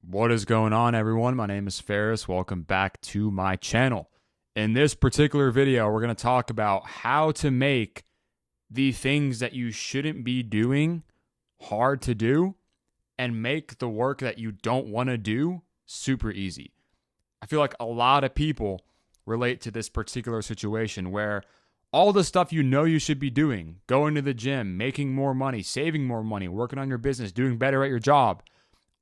What is going on, everyone? My name is Ferris. Welcome back to my channel. In this particular video, we're going to talk about how to make the things that you shouldn't be doing hard to do and make the work that you don't want to do super easy. I feel like a lot of people relate to this particular situation where all the stuff you know you should be doing, going to the gym, making more money, saving more money, working on your business, doing better at your job,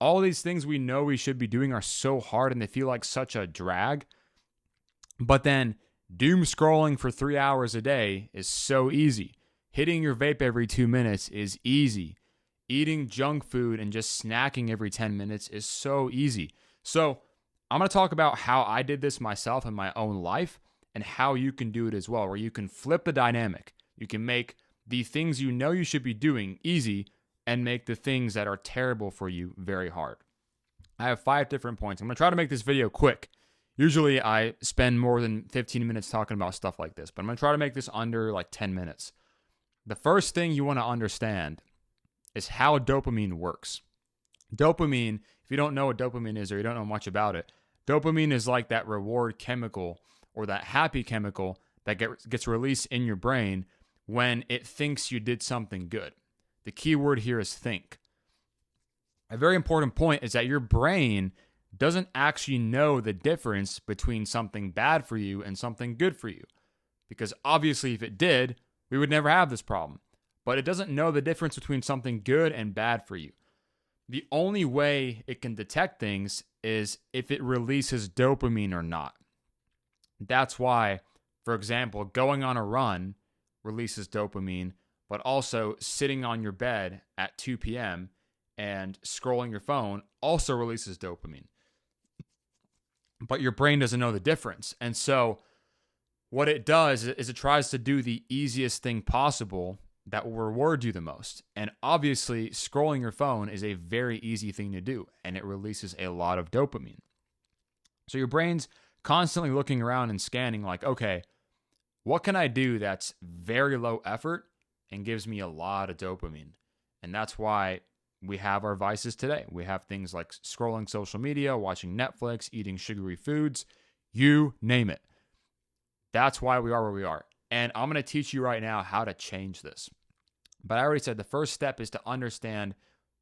all these things we know we should be doing are so hard and they feel like such a drag. But then doom scrolling for 3 hours a day is so easy. Hitting your vape every 2 minutes is easy. Eating junk food and just snacking every 10 minutes is so easy. So I'm going to talk about how I did this myself in my own life and how you can do it as well, where you can flip the dynamic. You can make the things you know you should be doing easy and make the things that are terrible for you very hard. I have 5 different points. I'm going to try to make this video quick. Usually I spend more than 15 minutes talking about stuff like this, but I'm going to try to make this under like 10 minutes. The first thing you want to understand is how dopamine works. Dopamine, if you don't know what dopamine is or you don't know much about it, dopamine is like that reward chemical or that happy chemical that gets released in your brain when it thinks you did something good. The key word here is think. A very important point is that your brain doesn't actually know the difference between something bad for you and something good for you. Because obviously, if it did, we would never have this problem. But it doesn't know the difference between something good and bad for you. The only way it can detect things is if it releases dopamine or not. That's why, for example, going on a run releases dopamine, but also sitting on your bed at 2 p.m. and scrolling your phone also releases dopamine. But your brain doesn't know the difference. And so what it does is it tries to do the easiest thing possible that will reward you the most. And obviously, scrolling your phone is a very easy thing to do, and it releases a lot of dopamine. So your brain's constantly looking around and scanning like, okay, what can I do that's very low effort and gives me a lot of dopamine? And that's why we have our vices today. We have things like scrolling social media, watching Netflix, eating sugary foods, you name it. That's why we are where we are. And I'm going to teach you right now how to change this. But I already said the first step is to understand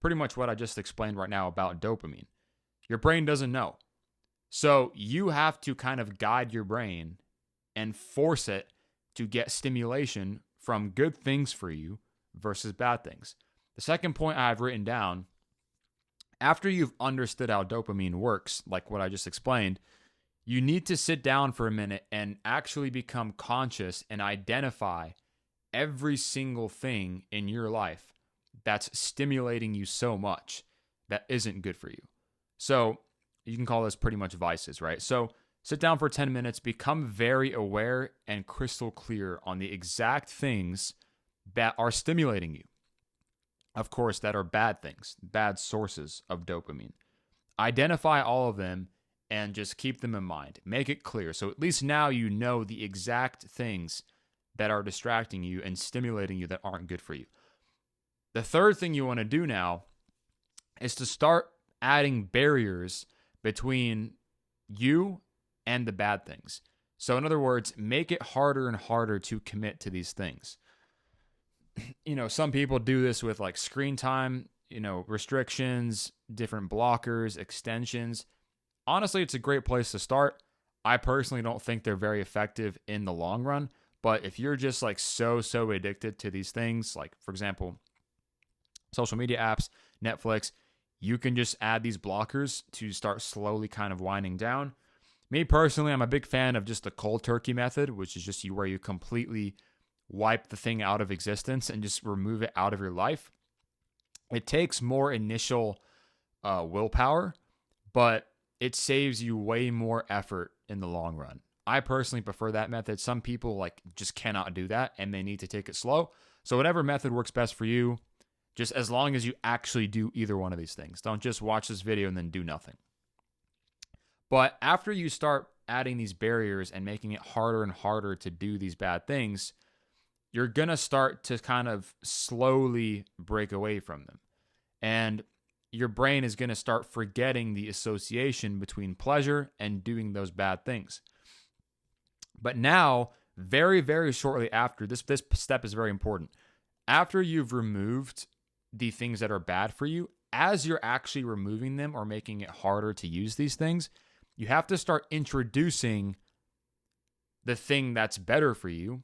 pretty much what I just explained right now about dopamine. Your brain doesn't know. So you have to kind of guide your brain and force it to get stimulation from good things for you versus bad things. The second point I have written down, after you've understood how dopamine works, like what I just explained, you need to sit down for a minute and actually become conscious and identify every single thing in your life that's stimulating you so much that isn't good for you. So you can call this pretty much vices, right? So sit down for 10 minutes, become very aware and crystal clear on the exact things that are stimulating you. Of course, that are bad things, bad sources of dopamine. Identify all of them and just keep them in mind. Make it clear. So at least now you know the exact things that are distracting you and stimulating you that aren't good for you. The third thing you want to do now is to start adding barriers between you and the bad things. So in other words, make it harder and harder to commit to these things. Some people do this with like screen time, restrictions, different blockers, extensions. Honestly, it's a great place to start. I personally don't think they're very effective in the long run, but if you're just like so addicted to these things, like for example, social media apps, Netflix, you can just add these blockers to start slowly kind of winding down. Me personally, I'm a big fan of just the cold turkey method, which is just where you completely wipe the thing out of existence and just remove it out of your life. It takes more initial willpower, but it saves you way more effort in the long run. I personally prefer that method. Some people like just cannot do that and they need to take it slow. So whatever method works best for you, just as long as you actually do either one of these things. Don't just watch this video and then do nothing. But after you start adding these barriers and making it harder and harder to do these bad things, you're going to start to kind of slowly break away from them. And your brain is going to start forgetting the association between pleasure and doing those bad things. But now, very, very shortly after, this step is very important. After you've removed the things that are bad for you, as you're actually removing them or making it harder to use these things, you have to start introducing the thing that's better for you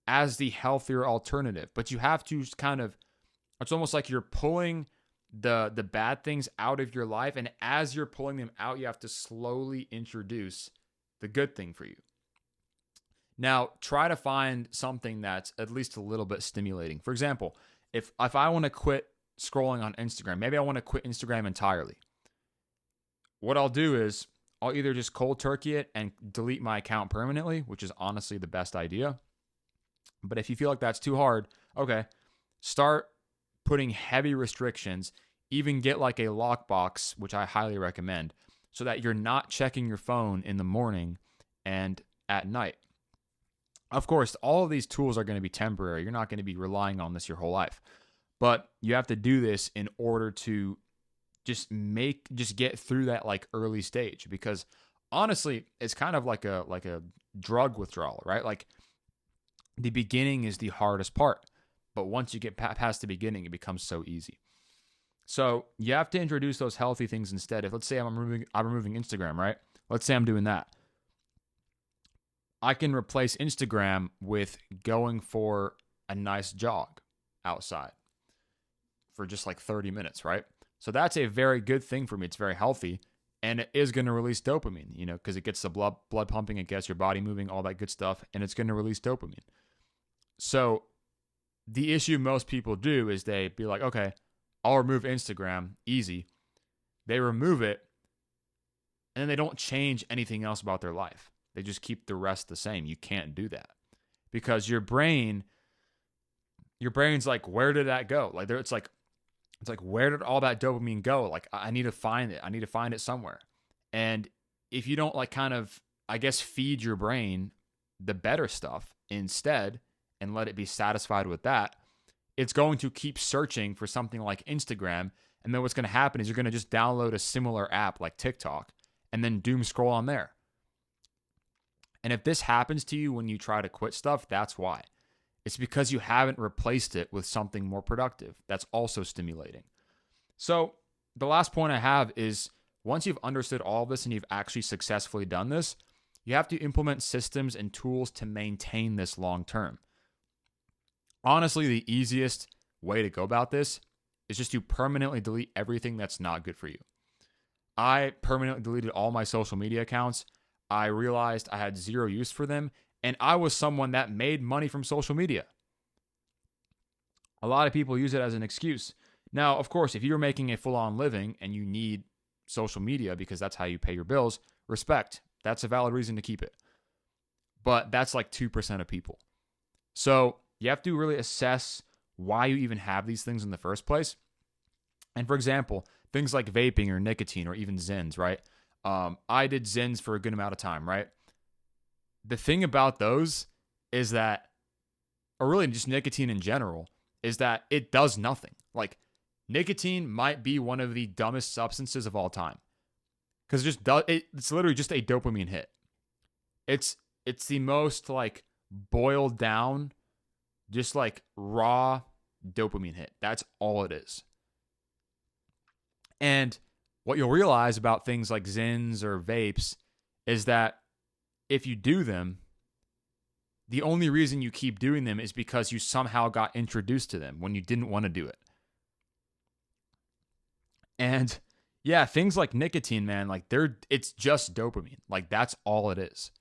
as the healthier alternative. But you have to kind of, it's almost like you're pulling the bad things out of your life. And as you're pulling them out, you have to slowly introduce the good thing for you. Now, try to find something that's at least a little bit stimulating. For example, if I want to quit scrolling on Instagram, maybe I want to quit Instagram entirely. What I'll do is I'll either just cold turkey it and delete my account permanently, which is honestly the best idea. But if you feel like that's too hard, okay, start putting heavy restrictions, even get like a lockbox, which I highly recommend, so that you're not checking your phone in the morning and at night. Of course, all of these tools are going to be temporary. You're not going to be relying on this your whole life. But you have to do this in order to just get through that like early stage, because honestly, it's kind of like a drug withdrawal, right? Like the beginning is the hardest part, but once you get past the beginning, it becomes so easy. So you have to introduce those healthy things instead. If let's say I'm removing Instagram, right? Let's say I'm doing that. I can replace Instagram with going for a nice jog outside for just like 30 minutes, right? So that's a very good thing for me. It's very healthy, and it is going to release dopamine, because it gets the blood pumping, it gets your body moving, all that good stuff, and it's going to release dopamine. So the issue most people do is they be like, okay, I'll remove Instagram, easy. They remove it, and then they don't change anything else about their life. They just keep the rest the same. You can't do that because your brain's like, where did that go? Like it's like, where did all that dopamine go? Like, I need to find it. I need to find it somewhere. And if you don't like kind of, I guess, feed your brain the better stuff instead and let it be satisfied with that, it's going to keep searching for something like Instagram. And then what's going to happen is you're going to just download a similar app like TikTok and then doom scroll on there. And if this happens to you when you try to quit stuff, that's why. It's because you haven't replaced it with something more productive that's also stimulating. So the last point I have is once you've understood all of this and you've actually successfully done this, you have to implement systems and tools to maintain this long term. Honestly, the easiest way to go about this is just to permanently delete everything that's not good for you. I permanently deleted all my social media accounts. I realized I had zero use for them, and I was someone that made money from social media. A lot of people use it as an excuse. Now, of course, if you're making a full-on living and you need social media because that's how you pay your bills, respect. That's a valid reason to keep it. But that's like 2% of people. So you have to really assess why you even have these things in the first place. And for example, things like vaping or nicotine or even Zins, right? I did Zins for a good amount of time, right? The thing about those is that, or really just nicotine in general, is that it does nothing. Like nicotine might be one of the dumbest substances of all time because it's literally just a dopamine hit. It's the most like boiled down, just like raw dopamine hit. That's all it is. And what you'll realize about things like Zins or vapes is that if you do them, the only reason you keep doing them is because you somehow got introduced to them when you didn't want to do it. And yeah, things like nicotine, man, like it's just dopamine. Like that's all it is.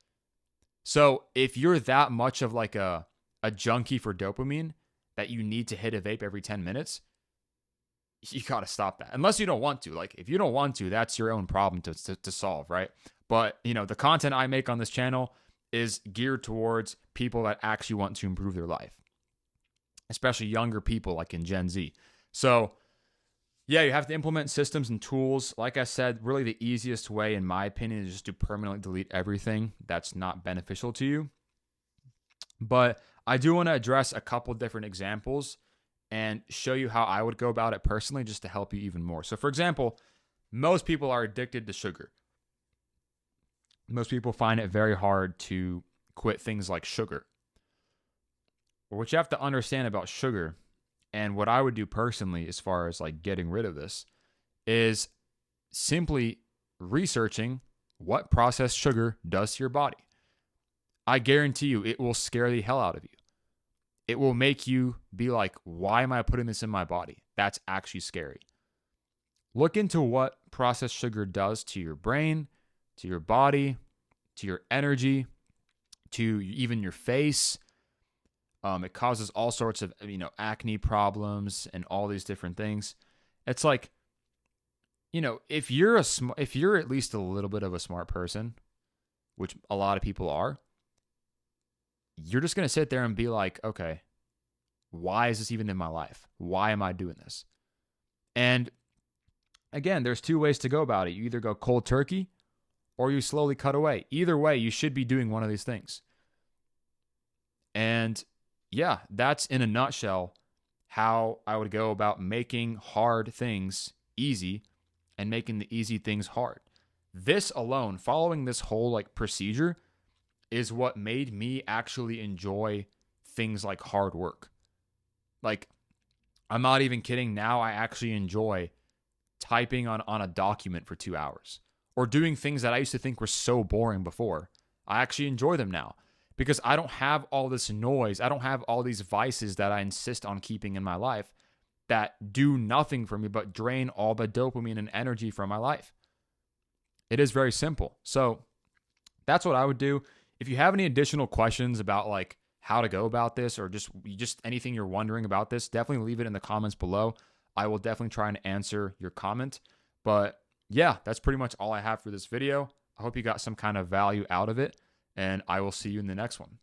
So if you're that much of like a junkie for dopamine that you need to hit a vape every 10 minutes, you got to stop that. Unless you don't want to. Like if you don't want to, that's your own problem to solve, right? But, the content I make on this channel is geared towards people that actually want to improve their life, especially younger people like in Gen Z. So, yeah, you have to implement systems and tools. Like I said, really the easiest way, in my opinion, is just to permanently delete everything that's not beneficial to you. But I do want to address a couple different examples and show you how I would go about it personally just to help you even more. So, for example, most people are addicted to sugar. Most people find it very hard to quit things like sugar. What you have to understand about sugar, and what I would do personally as far as like getting rid of this, is simply researching what processed sugar does to your body. I guarantee you it will scare the hell out of you. It will make you be like, why am I putting this in my body? That's actually scary. Look into what processed sugar does to your brain, to your body, to your energy, to even your face. It causes all sorts of, acne problems and all these different things. It's like, if you're at least a little bit of a smart person, which a lot of people are, you're just going to sit there and be like, okay, why is this even in my life? Why am I doing this? And again, there's two ways to go about it. You either go cold turkey or you slowly cut away. Either way, you should be doing one of these things. And yeah, that's in a nutshell how I would go about making hard things easy and making the easy things hard. This alone, following this whole like procedure, is what made me actually enjoy things like hard work. Like, I'm not even kidding. Now I actually enjoy typing on a document for 2 hours or doing things that I used to think were so boring before. I actually enjoy them now because I don't have all this noise. I don't have all these vices that I insist on keeping in my life that do nothing for me but drain all the dopamine and energy from my life. It is very simple. So that's what I would do. If you have any additional questions about like how to go about this or just anything you're wondering about this, definitely leave it in the comments below. I will definitely try and answer your comment. But yeah, that's pretty much all I have for this video. I hope you got some kind of value out of it, and I will see you in the next one.